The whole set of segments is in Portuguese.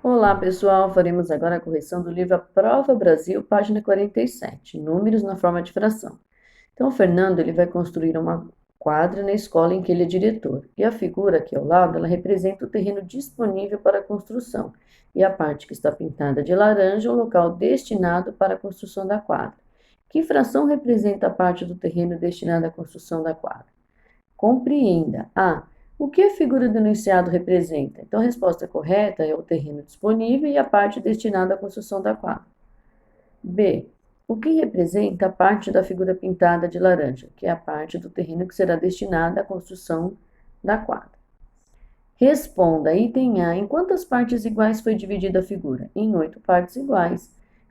Olá, pessoal! Faremos agora a correção do livro A Prova Brasil, página 47, números na forma de fração. Então, o Fernando ele vai construir uma quadra na escola em que ele é diretor. E a figura aqui ao lado, ela representa o terreno disponível para a construção. E a parte que está pintada de laranja, o local destinado para a construção da quadra. Que fração representa a parte do terreno destinada à construção da quadra? Compreenda. A. O que a figura do enunciado representa? Então, a resposta correta é o terreno disponível e a parte destinada à construção da quadra. B. O que representa a parte da figura pintada de laranja? Que é a parte do terreno que será destinada à construção da quadra. Responda, item A. Em quantas partes iguais foi dividida a figura? Em 8 partes iguais.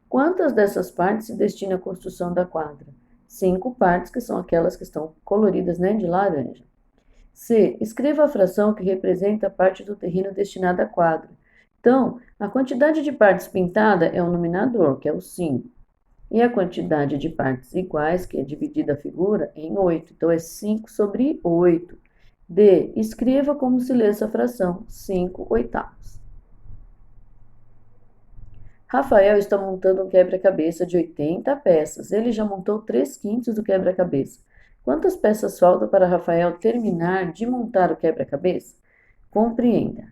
Quantas dessas partes se destinam à construção da quadra? 5 partes, que são aquelas que estão coloridas, né, de laranja. C. Escreva a fração que representa a parte do terreno destinada à quadra. Então, a quantidade de partes pintada é o nominador, que é o 5. E a quantidade de partes iguais, que é dividida a figura, é em 8. Então, é 5 sobre 8. D. Escreva como se lê essa fração, 5 oitavos. Rafael está montando um quebra-cabeça de 80 peças. Ele já montou 3/5 do quebra-cabeça. Quantas peças faltam para Rafael terminar de montar o quebra-cabeça? Compreenda.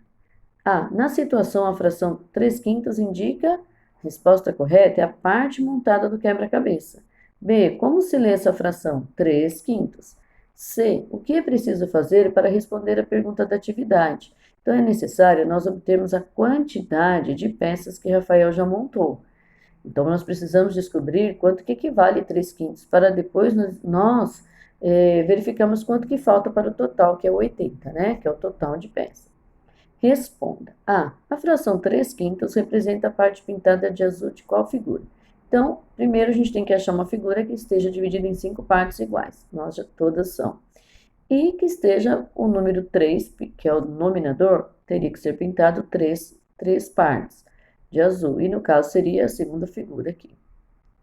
A. Na situação, a fração 3/5 indica a resposta correta é a parte montada do quebra-cabeça. B. Como se lê essa fração? 3/5. C. O que é preciso fazer para responder à pergunta da atividade? Então, é necessário nós obtermos a quantidade de peças que Rafael já montou. Então, nós precisamos descobrir quanto que equivale 3/5 para depois nós verificamos quanto que falta para o total, que é 80, né? Que é o total de peças. Responda. A. A fração 3/5 representa a parte pintada de azul de qual figura? Então, primeiro a gente tem que achar uma figura que esteja dividida em 5 partes iguais. Nós já todas são. E que esteja o número 3, que é o nominador, teria que ser pintado três partes de azul. E no caso seria a segunda figura aqui,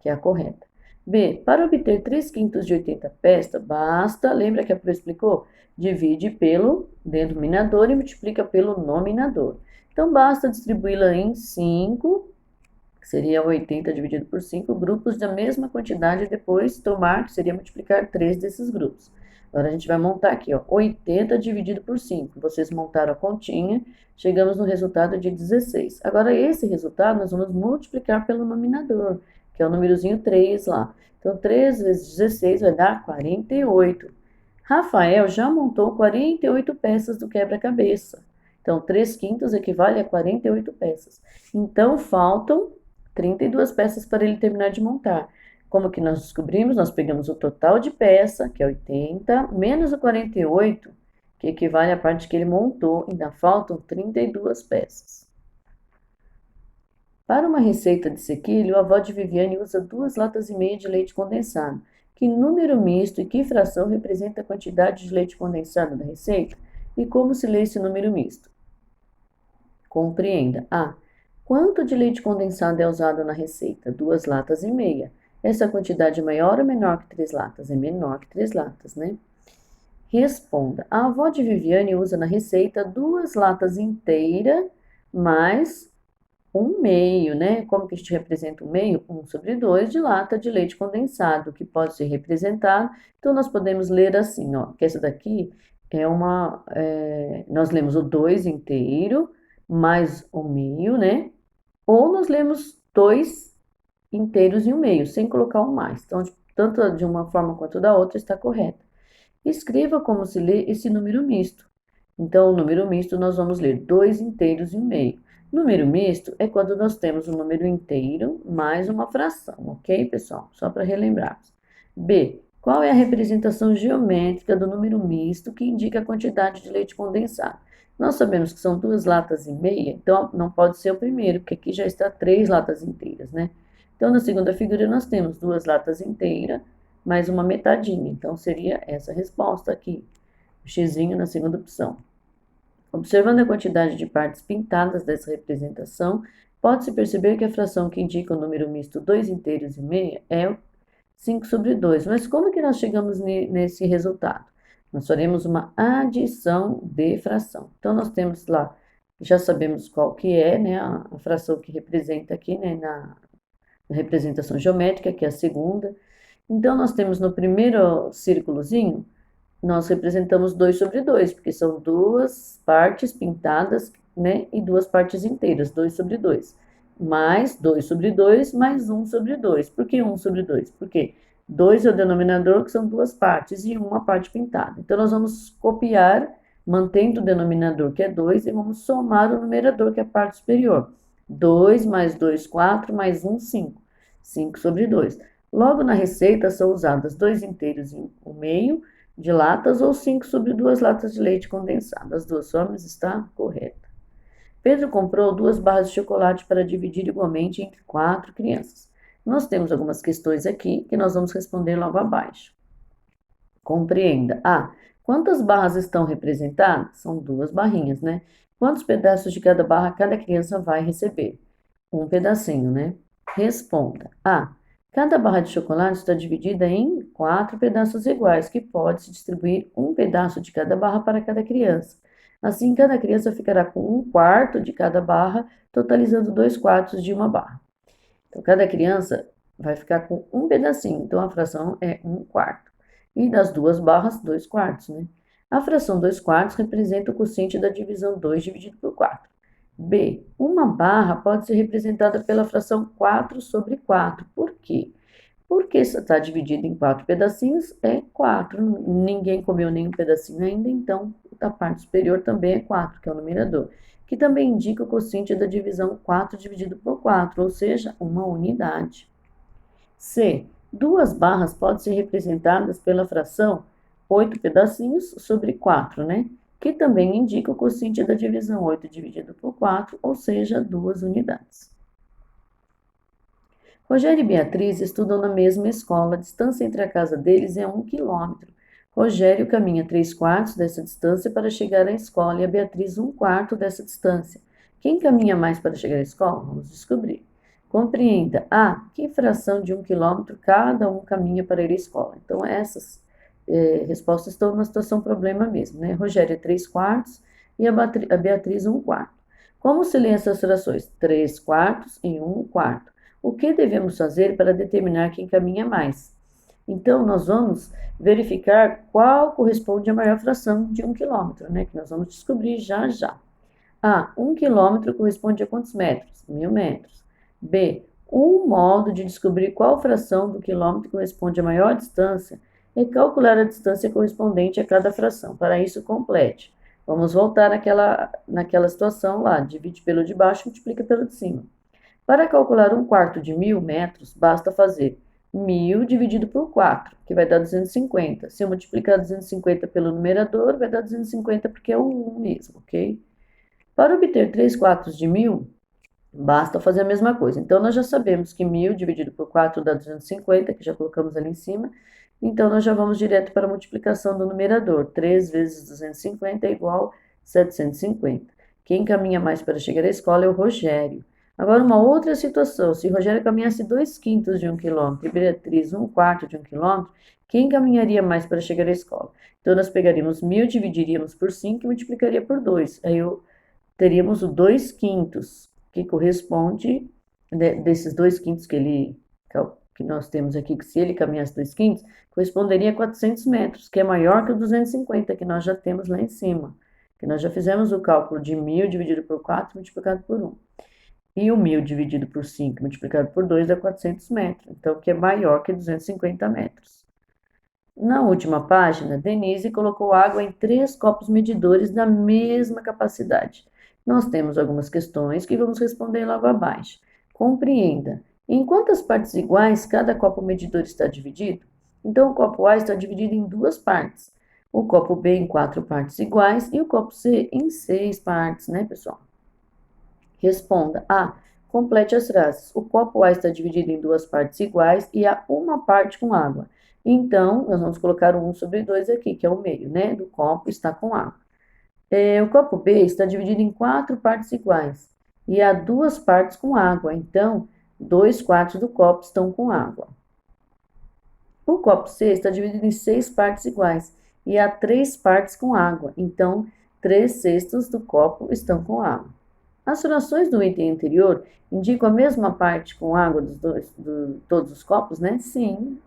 que é a correta. B. Para obter 3/5 de 80 peças, basta, lembra que a Pro explicou? Divide pelo denominador e multiplica pelo nominador. Então, basta distribuí-la em 5, que seria 80 dividido por 5, grupos da mesma quantidade e depois tomar, que seria multiplicar 3 desses grupos. Agora, a gente vai montar aqui, ó, 80 dividido por 5. Vocês montaram a continha, chegamos no resultado de 16. Agora, esse resultado nós vamos multiplicar pelo nominador, que é o númerozinho 3 lá. Então, 3 vezes 16 vai dar 48. Rafael já montou 48 peças do quebra-cabeça. Então, 3/5 equivale a 48 peças. Então, faltam 32 peças para ele terminar de montar. Como que nós descobrimos? Nós pegamos o total de peça, que é 80, menos o 48, que equivale à parte que ele montou, ainda faltam 32 peças. Para uma receita de sequilho, a avó de Viviane usa 2,5 latas de leite condensado. Que número misto e que fração representa a quantidade de leite condensado da receita? E como se lê esse número misto? Compreenda. A. Quanto de leite condensado é usado na receita? 2,5 latas. Essa quantidade é maior ou menor que 3 latas? É menor que 3 latas, né? Responda. A avó de Viviane usa na receita 2 latas inteiras mais 1/2, né? Como que a gente representa 1/2? 1/2 de lata de leite condensado, que pode ser representado. Então, nós podemos ler assim, ó, que essa daqui é nós lemos o 2 inteiro mais 1/2, né? Ou nós lemos 2 inteiros e 1/2, sem colocar um mais. Então, tanto de uma forma quanto da outra está correta. Escreva como se lê esse número misto. Então, o número misto nós vamos ler 2 inteiros e 1/2. Número misto é quando nós temos um número inteiro mais uma fração, ok, pessoal? Só para relembrarmos. B. Qual é a representação geométrica do número misto que indica a quantidade de leite condensado? Nós sabemos que são 2,5 latas, então não pode ser o primeiro, porque aqui já está 3 latas inteiras, né? Então, na segunda figura, nós temos 2 latas inteiras mais uma metadinha. Então, seria essa resposta aqui. O xizinho na segunda opção. Observando a quantidade de partes pintadas dessa representação, pode-se perceber que a fração que indica o número misto 2 inteiros e meia é 5/2. Mas como que nós chegamos nesse resultado? Nós faremos uma adição de fração. Então, nós temos lá Já sabemos qual que é, né, a fração que representa aqui, né, na representação geométrica, que é a segunda. Então, nós temos no primeiro círculozinho, nós representamos 2 sobre 2, porque são duas partes pintadas, né, e duas partes inteiras, 2 sobre 2. Mais 2 sobre 2, mais 1 sobre 2. Por que 1 sobre 2? Porque 2 é o denominador, que são duas partes, e uma parte pintada. Então, nós vamos copiar, mantendo o denominador, que é 2, e vamos somar o numerador, que é a parte superior. 2 mais 2, 4, mais 1, 5. 5 sobre 2. Logo, na receita, são usadas 2 inteiros e o meio, de latas ou 5 sobre 2 latas de leite condensado. As duas formas está correta. Pedro comprou 2 barras de chocolate para dividir igualmente entre 4 crianças. Nós temos algumas questões aqui que nós vamos responder logo abaixo. Compreenda. A. Quantas barras estão representadas? São 2 barrinhas, né? Quantos pedaços de cada barra cada criança vai receber? Um pedacinho, né? Responda. A. Cada barra de chocolate está dividida em 4 pedaços iguais, que pode-se distribuir um pedaço de cada barra para cada criança. Assim, cada criança ficará com 1/4 de cada barra, totalizando 2/4 de uma barra. Então, cada criança vai ficar com um pedacinho. Então, a fração é 1/4. E das duas barras, 2/4, né? A fração 2/4 representa o quociente da divisão 2 dividido por 4. B. Uma barra pode ser representada pela fração 4 sobre 4. Por quê? Porque está dividido em 4 pedacinhos, é 4. Ninguém comeu nenhum pedacinho ainda, então a parte superior também é 4, que é o numerador, que também indica o quociente da divisão 4 dividido por 4, ou seja, uma unidade. C. Duas barras podem ser representadas pela fração 8 pedacinhos sobre 4, né? Que também indica o quociente da divisão 8 dividido por 4, ou seja, 2 unidades. Rogério e Beatriz estudam na mesma escola. A distância entre a casa deles é 1 quilômetro. Rogério caminha 3/4 dessa distância para chegar à escola e a Beatriz 1/4 dessa distância. Quem caminha mais para chegar à escola? Vamos descobrir. Compreenda. A. Que fração de 1 quilômetro cada um caminha para ir à escola? Então, essas respostas estão numa situação problema mesmo, né? Rogério é 3/4 e a Beatriz 1/4. Como se lê essas frações? 3/4 e 1/4. O que devemos fazer para determinar quem caminha mais? Então, nós vamos verificar qual corresponde à maior fração de 1 quilômetro, né? Que nós vamos descobrir já já. A. 1 quilômetro corresponde a quantos metros? 1000 metros. B. Um modo de descobrir qual fração do quilômetro corresponde à maior distância é calcular a distância correspondente a cada fração. Para isso, complete. Vamos voltar naquela situação lá. Divide pelo de baixo e multiplica pelo de cima. Para calcular 1/4 de 1000 metros, basta fazer 1000 dividido por 4, que vai dar 250. Se eu multiplicar 250 pelo numerador, vai dar 250 porque é o 1 mesmo, ok? Para obter 3/4 de 1000, basta fazer a mesma coisa. Então, nós já sabemos que 1000 dividido por 4 dá 250, que já colocamos ali em cima. Então, nós já vamos direto para a multiplicação do numerador. 3 vezes 250 é igual a 750. Quem caminha mais para chegar à escola é o Rogério. Agora, uma outra situação. Se Rogério caminhasse 2/5 de 1 quilômetro e Beatriz 1/4 de 1 quilômetro, quem caminharia mais para chegar à escola? Então, nós pegaríamos 1000, dividiríamos por 5 e multiplicaria por 2. Aí, teríamos o 2/5, que corresponde, desses 2/5 que nós temos aqui, que se ele caminhasse 2/5, corresponderia a 400 metros, que é maior que o 250, que nós já temos lá em cima. Que nós já fizemos o cálculo de 1000 dividido por 4 multiplicado por 1. E o 1000 dividido por 5 multiplicado por 2 dá 400 metros, então que é maior que 250 metros. Na última página, Denise colocou água em 3 copos medidores da mesma capacidade. Nós temos algumas questões que vamos responder logo abaixo. Compreenda. Em quantas partes iguais cada copo medidor está dividido? Então, o copo A está dividido em 2 partes. O copo B em 4 partes iguais e o copo C em 6 partes, né, pessoal? Responda. A. Complete as frases. O copo A está dividido em 2 partes iguais e há uma parte com água. Então, nós vamos colocar o 1 sobre 2 aqui, que é o meio, né? Do copo está com água. O copo B está dividido em 4 partes iguais e há 2 partes com água. Então, 2/4 do copo estão com água. O copo C está dividido em 6 partes iguais e há 3 partes com água. Então, 3/6 do copo estão com água. As frações do item anterior indicam a mesma parte com água todos os copos, né? Sim.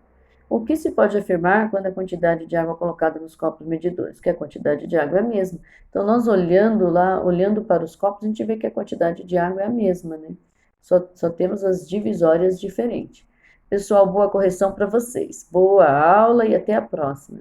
O que se pode afirmar quando a quantidade de água colocada nos copos medidores? Que a quantidade de água é a mesma. Então, nós olhando para os copos, a gente vê que a quantidade de água é a mesma, né? Só temos as divisórias diferentes. Pessoal, boa correção para vocês. Boa aula e até a próxima.